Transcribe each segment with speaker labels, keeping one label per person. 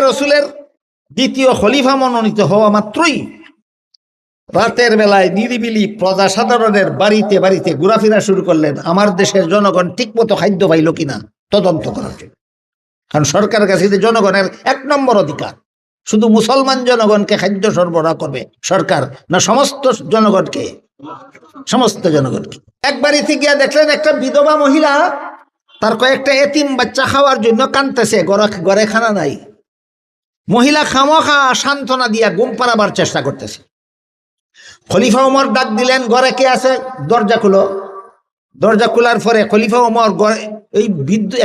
Speaker 1: রসুলের দ্বিতীয় খলিফা মনোনীত হওয়া মাত্রই রাতের বেলায় নিরিবিলি প্রজা সাধারণের বাড়িতে বাড়িতে ঘোরাফেরা শুরু করলেন আমার দেশের জনগণ ঠিকমতো খাদ্য পাইল কিনা তদন্ত করার জন্য। কারণ সরকারের কাছে জনগণের 1 নম্বর অধিকার। শুধু মুসলমান জনগণকে খাদ্য সরবরাহ করবে সরকার না, সমস্ত জনগণকে, সমস্ত জনগণকে। এক বাড়িতে গিয়ে দেখলেন একটা বিধবা মহিলা তার কয়েকটা এতিম বাচ্চা খাওয়ার জন্য কাঁদতেছে, ঘরে খানা নাই। মহিলা খামোখা সান্ত্বনা দিয়া ঘুম পাড়াবার চেষ্টা করতেছে। খলিফা ওমর ডাক দিলেন, ঘরে কে আছে? দরজা খুলো। দরজা খোলার পরে খলিফা ওমর এই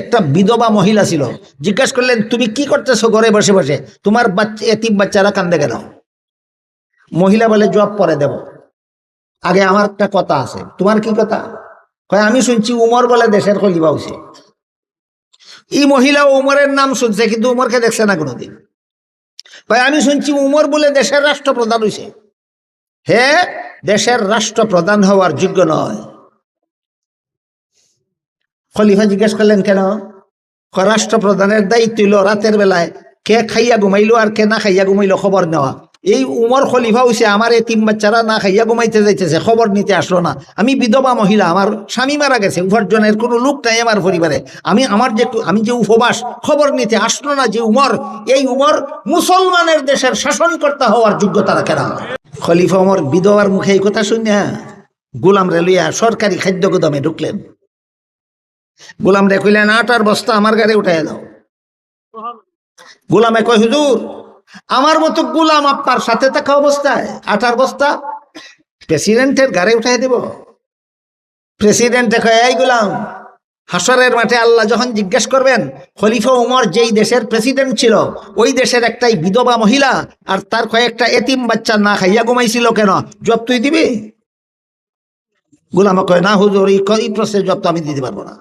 Speaker 1: একটা বিধবা মহিলা ছিল, জিজ্ঞাসা করলেন তুমি কি করতেছো ঘরে বসে বসে? তোমার এতিম বাচ্চারা কান্দে কেন? মহিলা বলে জবাব পরে দেব, আগে আমার একটা কথা আছে। তোমার কি কথা? কয় আমি শুনছি উমর বলে দেশের খলিফা হইছে। এই মহিলা উমরের নাম শুনছে কিন্তু উমরকে দেখছে না কোনোদিন। কয় আমি শুনছি উমর বলে দেশের রাষ্ট্রপ্রধান হইছে। হে, দেশের রাষ্ট্রপ্রধান হওয়ার যোগ্য নয়। খলিফা জিজ্ঞেস করলেন কেন? রাষ্ট্রপ্রধানের দায়িত্ব হইল রাতের বেলায় কে খাইয়া ঘুমাইলো আর কে না খাইয়া ঘুমাইলো খবর নেওয়া। এই উমর খলিফা হইছে আমার এই 3 বাচ্চারা না খাইয়া ঘুমাইতে যাইতেছে, খবর নিতে আসলো না। আমি বিধবা মহিলা, আমার স্বামী মারা গেছে, উপার্জনের কোনো লোক নাই আমার পরিবারে। আমি যে উপবাস, খবর নিতে আসলো না যে উমর, এই উমর মুসলমানের দেশের শাসনকর্তা হওয়ার যোগ্যতা রাখে না। খলিফা উমর বিধবার মুখে এই কথা শুনিয়া গোলাম রে লইয়া সরকারি খাদ্য গুদামে ঢুকলেন। গোলাম রে কইলেন 8 বস্তা আমার গাড়ি উঠাই দাও। গোলামে কয় হুজুর আমার মতো গোলাম আপনার সাথে থাকা অবস্থায় 8 বস্তা প্রেসিডেন্টের গাড়ি উঠাই দেব? প্রেসিডেন্টে কয় এই গোলাম, হাসরের মাঠে আল্লাহ যখন জিজ্ঞেস করবেন খলিফা উমর যেই দেশের প্রেসিডেন্ট ছিল ওই দেশের একটাই বিধবা মহিলা আর তার কয়েকটা এতিম বাচ্চা না খাইয়া ঘুমাইছিল কেন, জবাব তুই দিবি? গোলাম কয় না হুজুর, এই প্রশ্নের জবাব তো আমি দিতে পারবো না।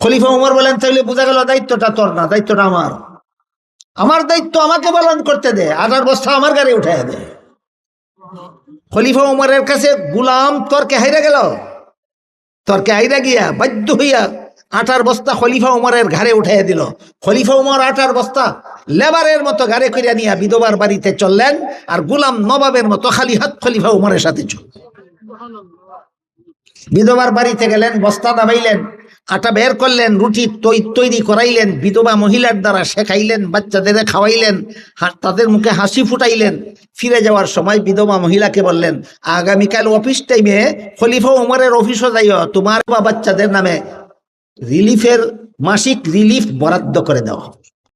Speaker 1: খলিফা উমর বলেন তাহলে বোঝা গেল দায়িত্বটা তোর না, দায়িত্বটা আমার। আমার দায়িত্ব আমাকে পালন করতে দে, 8 বস্তা আমার গাড়ি উঠাই দে। খলিফা উমরের কাছে গোলাম তর্কে হাইরা গেল। তর্কে হাইরা গিয়া বাধ্য হইয়া 8 বস্তা খলিফা উমরের ঘাড়ে উঠাইয়া দিল। খলিফা উমর 8 বস্তা লেবারের মতো ঘাড়ে করিয়া নিয়া বিধবার বাড়িতে চললেন, আর গোলাম নবাবের মতো খালি হাত খলিফা উমরের সাথে চল। বিধবার বাড়িতে গেলেন, বস্তা নামাইলেন, আটা বের করলেন, রুটি তৈরি করাইলেন, বিধবা মহিলার দ্বারা শেখাইলেন, বাচ্চাদের খাওয়াইলেন, তাদের মুখে হাসি ফুটাইলেন। ফিরে যাওয়ার সময় বিধবা মহিলাকে বললেন আগামীকাল অফিস টাইমে খলিফা উমরের অফিসে যাইও, তোমার বা বাচ্চাদের নামে মাসিক রিলিফ বরাদ্দ করে দেওয়া।